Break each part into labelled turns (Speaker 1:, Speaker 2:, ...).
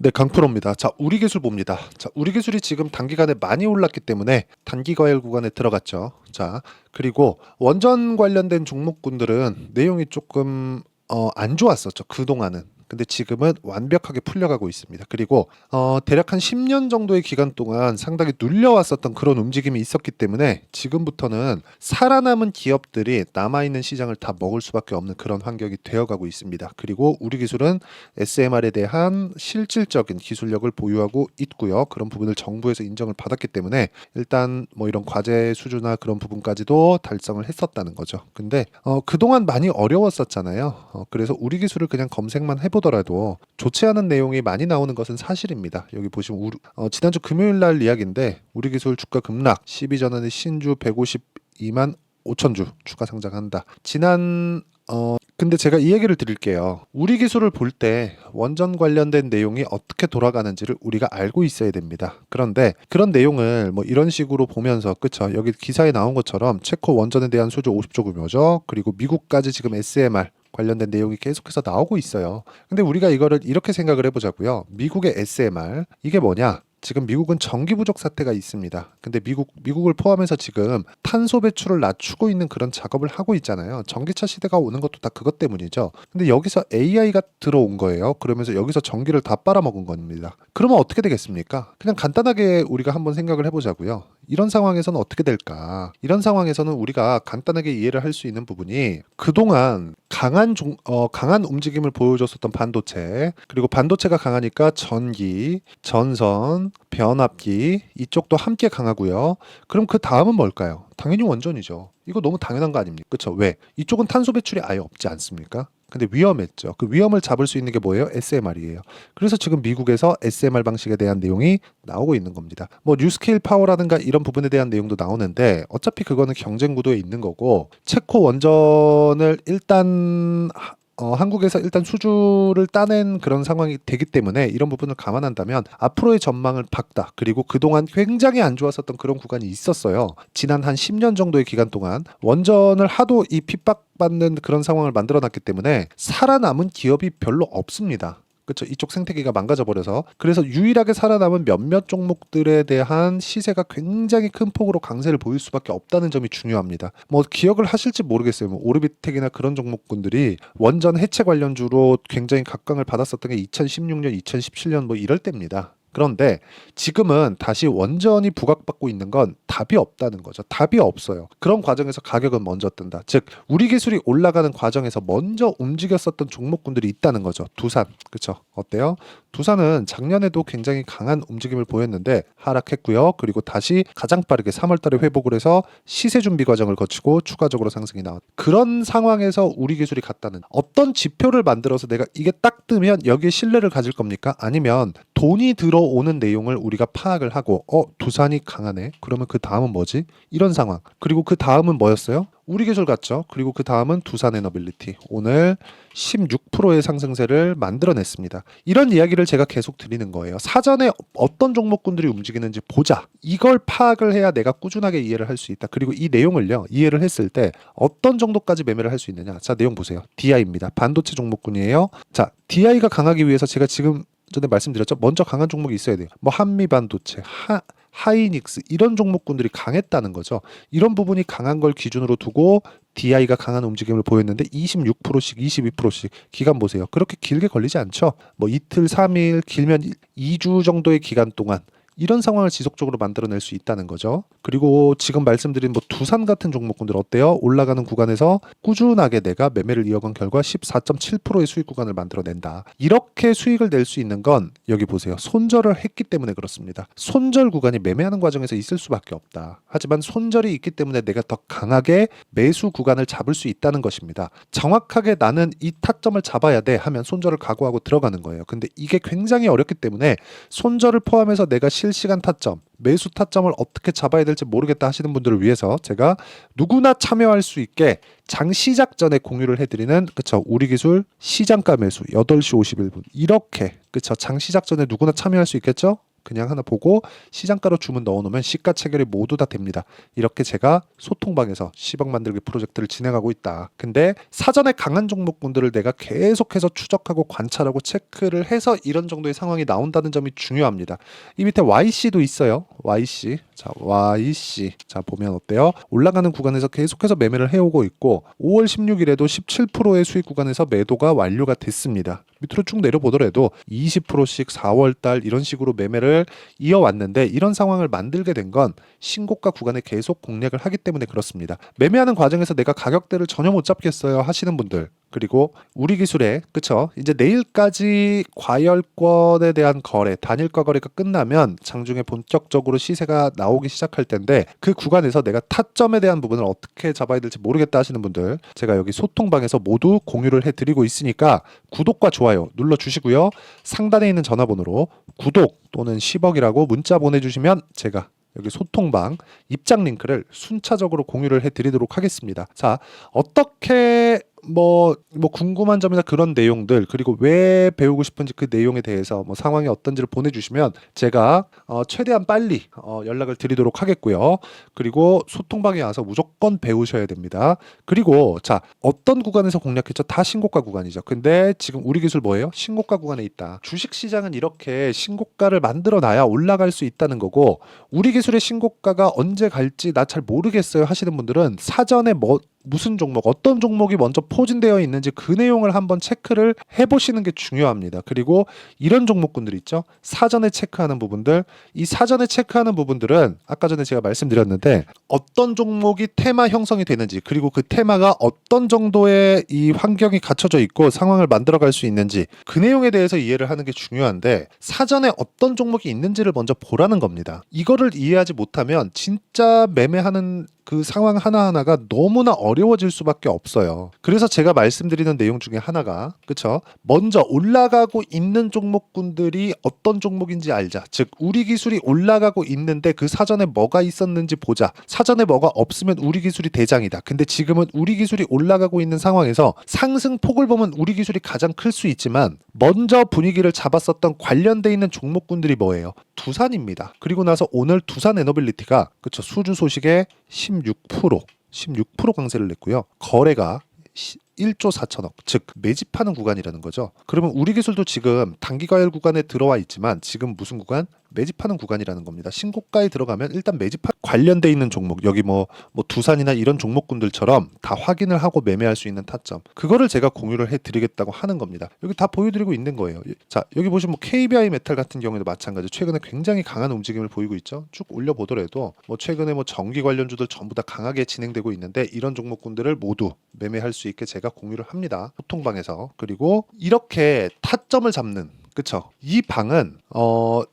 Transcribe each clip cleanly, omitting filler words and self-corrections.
Speaker 1: 네, 강프로입니다. 자, 우리 기술 봅니다. 자, 우리 기술이 지금 단기간에 많이 올랐기 때문에 단기 과열 구간에 들어갔죠. 자, 그리고 원전 관련된 종목군들은 내용이 조금 안 좋았었죠. 그동안은. 근데 지금은 완벽하게 풀려가고 있습니다. 그리고 대략 한 10년 정도의 기간 동안 상당히 눌려왔었던 그런 움직임이 있었기 때문에 지금부터는 살아남은 기업들이 남아있는 시장을 다 먹을 수밖에 없는 그런 환경이 되어가고 있습니다. 그리고 우리 기술은 SMR에 대한 실질적인 기술력을 보유하고 있고요. 그런 부분을 정부에서 인정을 받았기 때문에 일단 뭐 이런 과제 수주나 그런 부분까지도 달성을 했었다는 거죠. 근데 그동안 많이 어려웠었잖아요. 그래서 우리 기술을 그냥 검색만 해보더라도 좋지 않은 내용이 많이 나오는 것은 사실입니다. 여기 보시면 지난주 금요일 날 이야기인데 우리 기술 주가 급락 12전환의 신주 152만 5천 주 추가 상장한다. 근데 제가 이 얘기를 드릴게요. 우리 기술을 볼 때 원전 관련된 내용이 어떻게 돌아가는지를 우리가 알고 있어야 됩니다. 그런데 그런 내용을 뭐 이런 식으로 보면서 그쵸? 여기 기사에 나온 것처럼 체코 원전에 대한 수주 50조 규모죠. 그리고 미국까지 지금 SMR 관련된 내용이 계속해서 나오고 있어요. 근데 우리가 이거를 이렇게 생각을 해보자고요. 미국의 SMR 이게 뭐냐? 지금 미국은 전기 부족 사태가 있습니다. 근데 미국을 포함해서 지금 탄소 배출을 낮추고 있는 그런 작업을 하고 있잖아요. 전기차 시대가 오는 것도 다 그것 때문이죠. 근데 여기서 AI가 들어온 거예요. 그러면서 여기서 전기를 다 빨아먹은 겁니다. 그러면 어떻게 되겠습니까? 그냥 간단하게 우리가 한번 생각을 해보자고요. 이런 상황에서는 어떻게 될까? 이런 상황에서는 우리가 간단하게 이해를 할 수 있는 부분이 그동안 강한 움직임을 보여줬었던 반도체, 그리고 반도체가 강하니까 전기, 전선, 변압기 이쪽도 함께 강하고요. 그럼 그 다음은 뭘까요? 당연히 원전이죠. 이거 너무 당연한 거 아닙니까? 그렇죠? 왜? 이쪽은 탄소 배출이 아예 없지 않습니까? 근데 위험했죠. 그 위험을 잡을 수 있는 게 뭐예요? SMR이에요. 그래서 지금 미국에서 SMR 방식에 대한 내용이 나오고 있는 겁니다. 뭐 뉴스케일 파워라든가 이런 부분에 대한 내용도 나오는데 어차피 그거는 경쟁 구도에 있는 거고 체코 원전을 일단 한국에서 일단 수주를 따낸 그런 상황이 되기 때문에 이런 부분을 감안한다면 앞으로의 전망을 밝다. 그리고 그동안 굉장히 안 좋았었던 그런 구간이 있었어요. 지난 한 10년 정도의 기간 동안 원전을 하도 이 핍박받는 그런 상황을 만들어놨기 때문에 살아남은 기업이 별로 없습니다. 그렇죠. 이쪽 생태계가 망가져 버려서 그래서 유일하게 살아남은 몇몇 종목들에 대한 시세가 굉장히 큰 폭으로 강세를 보일 수밖에 없다는 점이 중요합니다. 뭐 기억을 하실지 모르겠어요. 뭐 오르비텍이나 그런 종목군들이 원전 해체 관련주로 굉장히 각광을 받았었던 게 2016년, 2017년 뭐 이럴 때입니다. 그런데 지금은 다시 원전이 부각받고 있는 건 답이 없다는 거죠. 답이 없어요. 그런 과정에서 가격은 먼저 뜬다. 즉 우리 기술이 올라가는 과정에서 먼저 움직였었던 종목군들이 있다는 거죠. 두산. 그렇죠? 어때요? 두산은 작년에도 굉장히 강한 움직임을 보였는데 하락했고요. 그리고 다시 가장 빠르게 3월 달에 회복을 해서 시세 준비 과정을 거치고 추가적으로 상승이 나왔다. 그런 상황에서 우리 기술이 갔다는 어떤 지표를 만들어서 내가 이게 딱 뜨면 여기에 신뢰를 가질 겁니까? 아니면 돈이 들어오는 내용을 우리가 파악을 하고 두산이 강하네. 그러면 그 다음은 뭐지? 이런 상황. 그리고 그 다음은 뭐였어요? 우리 기술 같죠. 그리고 그 다음은 두산에너빌리티. 오늘 16%의 상승세를 만들어냈습니다. 이런 이야기를 제가 계속 드리는 거예요. 사전에 어떤 종목군들이 움직이는지 보자. 이걸 파악을 해야 내가 꾸준하게 이해를 할 수 있다. 그리고 이 내용을요. 이해를 했을 때 어떤 정도까지 매매를 할 수 있느냐. 자, 내용 보세요. DI입니다. 반도체 종목군이에요. 자, DI가 강하기 위해서 제가 지금 전에 말씀드렸죠. 먼저 강한 종목이 있어야 돼요. 뭐 한미반도체, 하이닉스 이런 종목군들이 강했다는 거죠. 이런 부분이 강한 걸 기준으로 두고 DI가 강한 움직임을 보였는데 26%씩 22%씩 기간 보세요. 그렇게 길게 걸리지 않죠. 뭐 이틀, 3일, 길면 2주 정도의 기간 동안 이런 상황을 지속적으로 만들어낼 수 있다는 거죠. 그리고 지금 말씀드린 뭐 두산 같은 종목군들 어때요? 올라가는 구간에서 꾸준하게 내가 매매를 이어간 결과 14.7%의 수익 구간을 만들어낸다. 이렇게 수익을 낼 수 있는 건 여기 보세요. 손절을 했기 때문에 그렇습니다. 손절 구간이 매매하는 과정에서 있을 수밖에 없다. 하지만 손절이 있기 때문에 내가 더 강하게 매수 구간을 잡을 수 있다는 것입니다. 정확하게 나는 이 타점을 잡아야 돼 하면 손절을 각오하고 들어가는 거예요. 근데 이게 굉장히 어렵기 때문에 손절을 포함해서 내가 실시간 타점, 매수 타점을 어떻게 잡아야 될지 모르겠다 하시는 분들을 위해서 제가 누구나 참여할 수 있게 장 시작 전에 공유를 해드리는 그쵸 우리 기술 시장가 매수 8시 51분 이렇게 그쵸 장 시작 전에 누구나 참여할 수 있겠죠? 그냥 하나 보고 시장가로 주문 넣어놓으면 시가 체결이 모두 다 됩니다. 이렇게 제가 소통방에서 10억 만들기 프로젝트를 진행하고 있다. 근데 사전에 강한 종목군들을 내가 계속해서 추적하고 관찰하고 체크를 해서 이런 정도의 상황이 나온다는 점이 중요합니다. 이 밑에 YC도 있어요. YC. 자, YC. 자, 보면 어때요? 올라가는 구간에서 계속해서 매매를 해오고 있고 5월 16일에도 17%의 수익 구간에서 매도가 완료가 됐습니다. 밑으로 쭉 내려보더라도 20%씩 4월달 이런 식으로 매매를 이어왔는데 이런 상황을 만들게 된 건 신고가 구간에 계속 공략을 하기 때문에 그렇습니다. 매매하는 과정에서 내가 가격대를 전혀 못 잡겠어요 하시는 분들, 그리고 우리 기술에 그쵸, 이제 내일까지 과열권에 대한 거래, 단일가 거래가 끝나면 장중에 본격적으로 시세가 나오기 시작할 텐데 그 구간에서 내가 타점에 대한 부분을 어떻게 잡아야 될지 모르겠다 하시는 분들, 제가 여기 소통방에서 모두 공유를 해드리고 있으니까 구독과 좋아요 눌러주시고요. 상단에 있는 전화번호로 구독 또는 10억이라고 문자 보내주시면 제가 여기 소통방 입장 링크를 순차적으로 공유를 해드리도록 하겠습니다. 자, 어떻게 뭐 궁금한 점이나 그런 내용들, 그리고 왜 배우고 싶은지 그 내용에 대해서 뭐 상황이 어떤지를 보내주시면 제가 최대한 빨리 연락을 드리도록 하겠고요. 그리고 소통방에 와서 무조건 배우셔야 됩니다. 그리고 자, 어떤 구간에서 공략했죠? 다 신고가 구간이죠. 근데 지금 우리 기술 뭐예요? 신고가 구간에 있다. 주식시장은 이렇게 신고가를 만들어 놔야 올라갈 수 있다는 거고, 우리 기술의 신고가가 언제 갈지 나 잘 모르겠어요 하시는 분들은 사전에 무슨 종목, 어떤 종목이 먼저 포진되어 있는지 그 내용을 한번 체크를 해보시는 게 중요합니다. 그리고 이런 종목군들 있죠? 사전에 체크하는 부분들, 이 사전에 체크하는 부분들은 아까 전에 제가 말씀드렸는데 어떤 종목이 테마 형성이 되는지, 그리고 그 테마가 어떤 정도의 이 환경이 갖춰져 있고 상황을 만들어갈 수 있는지 그 내용에 대해서 이해를 하는 게 중요한데, 사전에 어떤 종목이 있는지를 먼저 보라는 겁니다. 이거를 이해하지 못하면 진짜 매매하는 그 상황 하나하나가 너무나 어려워질 수밖에 없어요. 그래서 제가 말씀드리는 내용 중에 하나가, 그쵸? 먼저 올라가고 있는 종목군들이 어떤 종목인지 알자. 즉, 우리 기술이 올라가고 있는데 그 사전에 뭐가 있었는지 보자. 사전에 뭐가 없으면 우리 기술이 대장이다. 근데 지금은 우리 기술이 올라가고 있는 상황에서 상승폭을 보면 우리 기술이 가장 클 수 있지만 먼저 분위기를 잡았었던 관련돼 있는 종목군들이 뭐예요? 두산입니다. 그리고 나서 오늘 두산 에너빌리티가 그쵸, 수주 소식에 16% 강세를 냈고요. 거래가 1조 4천억, 즉 매집하는 구간이라는 거죠. 그러면 우리 기술도 지금 단기 과열 구간에 들어와 있지만 지금 무슨 구간? 매집하는 구간이라는 겁니다. 신고가에 들어가면 일단 매집하 관련돼 있는 종목, 여기 뭐 두산이나 이런 종목군들처럼 다 확인을 하고 매매할 수 있는 타점, 그거를 제가 공유를 해드리겠다고 하는 겁니다. 여기 다 보여드리고 있는 거예요. 자, 여기 보시면 뭐 KBI 메탈 같은 경우에도 마찬가지, 최근에 굉장히 강한 움직임을 보이고 있죠. 쭉 올려보더라도 뭐 최근에 뭐 전기 관련주들 전부 다 강하게 진행되고 있는데 이런 종목군들을 모두 매매할 수 있게 제가 공유를 합니다. 소통방에서. 그리고 이렇게 타점을 잡는, 그쵸? 이 방은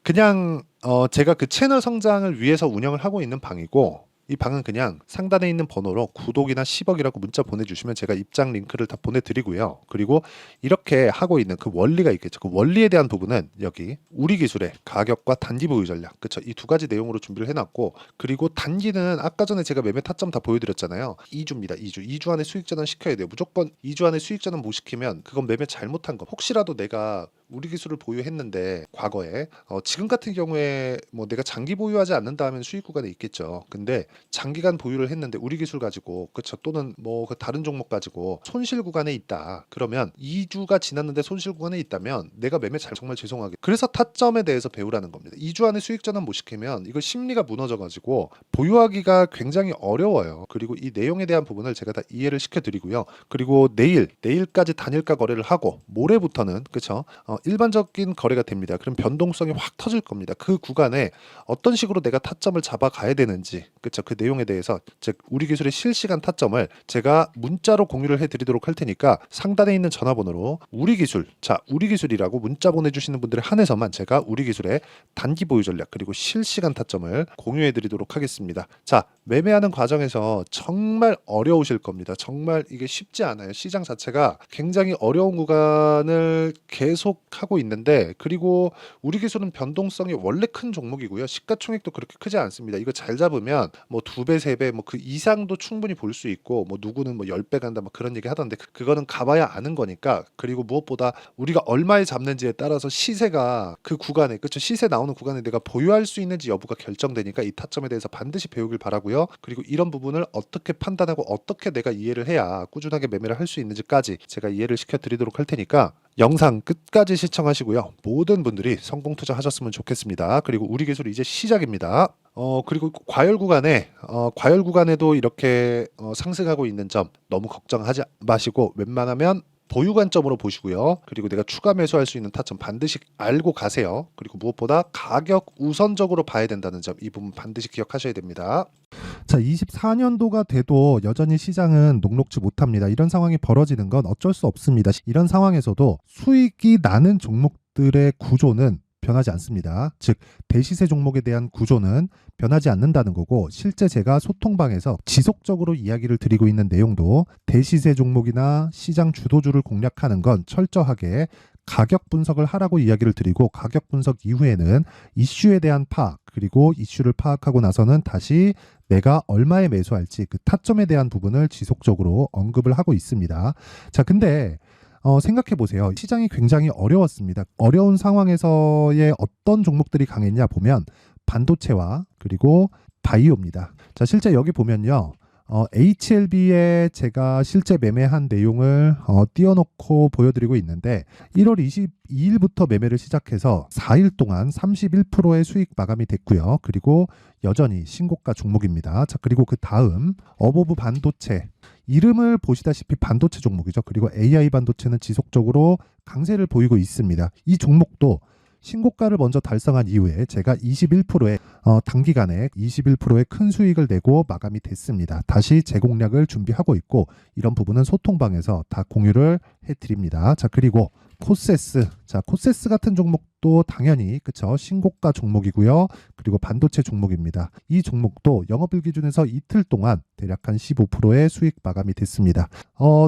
Speaker 1: 그냥 제가 그 채널 성장을 위해서 운영을 하고 있는 방이고, 이 방은 그냥 상단에 있는 번호로 구독이나 10억이라고 문자 보내주시면 제가 입장 링크를 다 보내드리고요. 그리고 이렇게 하고 있는 그 원리가 있겠죠. 그 원리에 대한 부분은 여기 우리 기술의 가격과 단기 보유 전략, 그쵸? 이 두 가지 내용으로 준비를 해놨고, 그리고 단기는 아까 전에 제가 매매 타점 다 보여드렸잖아요. 2주입니다. 2주 안에 수익 전환 시켜야 돼요. 무조건 2주 안에 수익 전환 못 시키면 그건 매매 잘못한 거. 혹시라도 내가 우리 기술을 보유했는데 과거에 지금 같은 경우에 뭐 내가 장기 보유하지 않는다 하면 수익 구간에 있겠죠. 근데 장기간 보유를 했는데 우리 기술 가지고, 그쵸, 또는 뭐 그 다른 종목 가지고 손실 구간에 있다. 그러면 2주가 지났는데 손실 구간에 있다면 내가 매매 정말 죄송하게, 그래서 타점에 대해서 배우라는 겁니다. 2주 안에 수익 전환 못 시키면 이거 심리가 무너져 가지고 보유하기가 굉장히 어려워요. 그리고 이 내용에 대한 부분을 제가 다 이해를 시켜드리고요. 그리고 내일까지 단일가 거래를 하고 모레부터는, 그쵸, 일반적인 거래가 됩니다. 그럼 변동성이 확 터질 겁니다. 그 구간에 어떤 식으로 내가 타점을 잡아 가야 되는지, 그쵸, 그 내용에 대해서 즉 우리 기술의 실시간 타점을 제가 문자로 공유를 해드리도록 할 테니까 상단에 있는 전화번호로 우리 기술이라고 문자 보내주시는 분들에 한해서만 제가 우리 기술의 단기 보유 전략 그리고 실시간 타점을 공유해드리도록 하겠습니다. 자, 매매하는 과정에서 정말 어려우실 겁니다. 정말 이게 쉽지 않아요. 시장 자체가 굉장히 어려운 구간을 계속 하고 있는데, 그리고 우리 기술은 변동성이 원래 큰 종목이고요. 시가총액도 그렇게 크지 않습니다. 이거 잘 잡으면 뭐 2배, 3배 뭐 그 이상도 충분히 볼 수 있고 뭐 누구는 뭐 10배 간다 뭐 그런 얘기 하던데 그거는 가봐야 아는 거니까. 그리고 무엇보다 우리가 얼마에 잡는지에 따라서 시세가 그 구간에 그쵸 시세 나오는 구간에 내가 보유할 수 있는지 여부가 결정되니까 이 타점에 대해서 반드시 배우길 바라고요. 그리고 이런 부분을 어떻게 판단하고 어떻게 내가 이해를 해야 꾸준하게 매매를 할 수 있는지까지 제가 이해를 시켜드리도록 할 테니까 영상 끝까지 시청하시고요. 모든 분들이 성공 투자하셨으면 좋겠습니다. 그리고 우리 기술 이제 시작입니다. 그리고 과열 구간에도 이렇게 상승하고 있는 점 너무 걱정하지 마시고 웬만하면 보유 관점으로 보시고요. 그리고 내가 추가 매수할 수 있는 타점 반드시 알고 가세요. 그리고 무엇보다 가격 우선적으로 봐야 된다는 점 이 부분 반드시 기억하셔야 됩니다. 자, 24년도가 돼도 여전히 시장은 녹록지 못합니다. 이런 상황이 벌어지는 건 어쩔 수 없습니다. 이런 상황에서도 수익이 나는 종목들의 구조는 변하지 않습니다. 즉 대시세 종목에 대한 구조는 변하지 않는다는 거고, 실제 제가 소통방에서 지속적으로 이야기를 드리고 있는 내용도 대시세 종목이나 시장 주도주를 공략하는 건 철저하게 가격 분석을 하라고 이야기를 드리고, 가격 분석 이후에는 이슈에 대한 파악, 그리고 이슈를 파악하고 나서는 다시 내가 얼마에 매수할지 그 타점에 대한 부분을 지속적으로 언급을 하고 있습니다. 자, 근데 생각해 보세요. 시장이 굉장히 어려웠습니다. 어려운 상황에서의 어떤 종목들이 강했냐 보면 반도체와 그리고 바이오입니다. 자, 실제 여기 보면요. HLB에 제가 실제 매매한 내용을 띄워놓고 보여드리고 있는데 1월 22일부터 매매를 시작해서 4일 동안 31%의 수익 마감이 됐고요. 그리고 여전히 신고가 종목입니다. 자, 그리고 그 다음 어보브 반도체, 이름을 보시다시피 반도체 종목이죠. 그리고 AI 반도체는 지속적으로 강세를 보이고 있습니다. 이 종목도 신고가를 먼저 달성한 이후에 제가 21%의 단기간에 21%의 큰 수익을 내고 마감이 됐습니다. 다시 재공략을 준비하고 있고, 이런 부분은 소통방에서 다 공유를 해드립니다. 자, 그리고 코세스, 자, 코세스 같은 종목도 당연히 그쵸 신고가 종목이고요. 그리고 반도체 종목입니다. 이 종목도 영업일 기준에서 이틀 동안 대략 한 15%의 수익 마감이 됐습니다.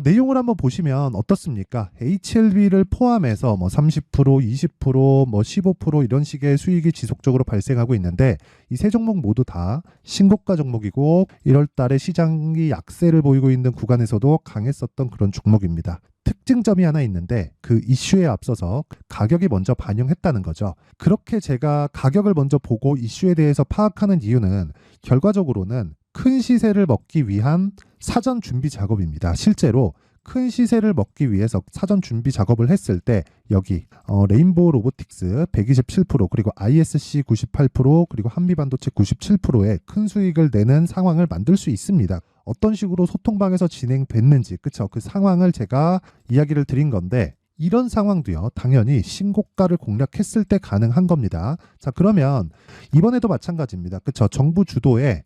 Speaker 1: 내용을 한번 보시면 어떻습니까? HLB를 포함해서 뭐 30%, 20%, 뭐 15% 이런 식의 수익이 지속적으로 발생하고 있는데, 이 세 종목 모두 다 신고가 종목이고 1월 달에 시장이 약세를 보이고 있는 구간에서도 강했었던 그런 종목입니다. 특징점이 하나 있는데 그 이슈에 앞서서 가격이 먼저 반영했다는 거죠. 그렇게 제가 가격을 먼저 보고 이슈에 대해서 파악하는 이유는 결과적으로는 큰 시세를 먹기 위한 사전 준비 작업입니다. 실제로 큰 시세를 먹기 위해서 사전 준비 작업을 했을 때 여기 레인보우 로보틱스 127%, 그리고 ISC 98%, 그리고 한미반도체 97%의 큰 수익을 내는 상황을 만들 수 있습니다. 어떤 식으로 소통방에서 진행됐는지 그쵸 그 상황을 제가 이야기를 드린 건데, 이런 상황도요 당연히 신고가를 공략했을 때 가능한 겁니다. 자, 그러면 이번에도 마찬가지입니다. 그쵸 정부 주도의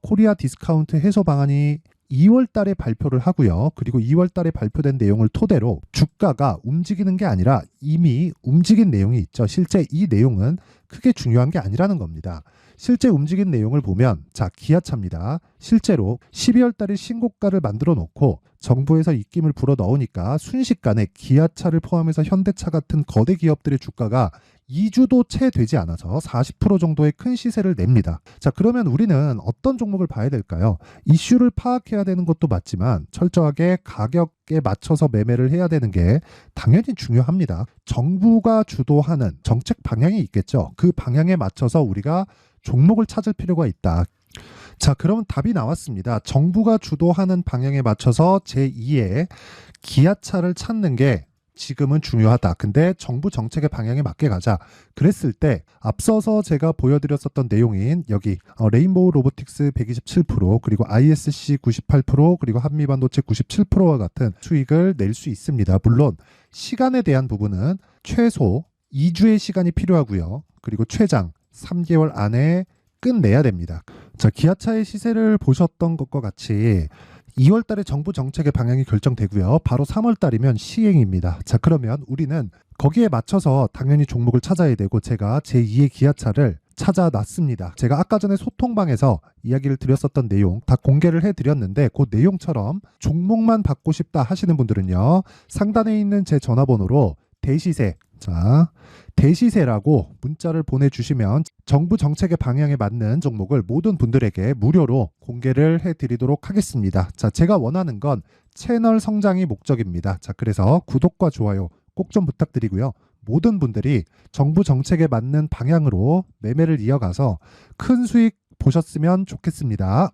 Speaker 1: 코리아 디스카운트 해소 방안이 2월 달에 발표를 하고요. 그리고 2월 달에 발표된 내용을 토대로 주가가 움직이는 게 아니라 이미 움직인 내용이 있죠. 실제 이 내용은 크게 중요한 게 아니라는 겁니다. 실제 움직인 내용을 보면, 자, 기아차입니다. 실제로 12월 달에 신고가를 만들어 놓고 정부에서 입김을 불어 넣으니까 순식간에 기아차를 포함해서 현대차 같은 거대 기업들의 주가가 2주도 채 되지 않아서 40% 정도의 큰 시세를 냅니다. 자, 그러면 우리는 어떤 종목을 봐야 될까요? 이슈를 파악해야 되는 것도 맞지만 철저하게 가격에 맞춰서 매매를 해야 되는 게 당연히 중요합니다. 정부가 주도하는 정책 방향이 있겠죠. 그 방향에 맞춰서 우리가 종목을 찾을 필요가 있다. 자, 그러면 답이 나왔습니다. 정부가 주도하는 방향에 맞춰서 제2의 기아차를 찾는 게 지금은 중요하다. 근데 정부 정책의 방향에 맞게 가자. 그랬을 때 앞서서 제가 보여드렸었던 내용인 여기 레인보우 로보틱스 127%, 그리고 ISC 98%, 그리고 한미반도체 97%와 같은 수익을 낼 수 있습니다. 물론 시간에 대한 부분은 최소 2주의 시간이 필요하고요. 그리고 최장 3개월 안에 끝내야 됩니다. 자, 기아차의 시세를 보셨던 것과 같이 2월 달에 정부 정책의 방향이 결정되고요. 바로 3월 달이면 시행입니다. 자, 그러면 우리는 거기에 맞춰서 당연히 종목을 찾아야 되고, 제가 제2의 기아차를 찾아놨습니다. 제가 아까 전에 소통방에서 이야기를 드렸었던 내용 다 공개를 해드렸는데, 그 내용처럼 종목만 받고 싶다 하시는 분들은요, 상단에 있는 제 전화번호로 대시세 자, 대시세라고 문자를 보내주시면 정부 정책의 방향에 맞는 종목을 모든 분들에게 무료로 공개를 해드리도록 하겠습니다. 자, 제가 원하는 건 채널 성장이 목적입니다. 자, 그래서 구독과 좋아요 꼭 좀 부탁드리고요. 모든 분들이 정부 정책에 맞는 방향으로 매매를 이어가서 큰 수익 보셨으면 좋겠습니다.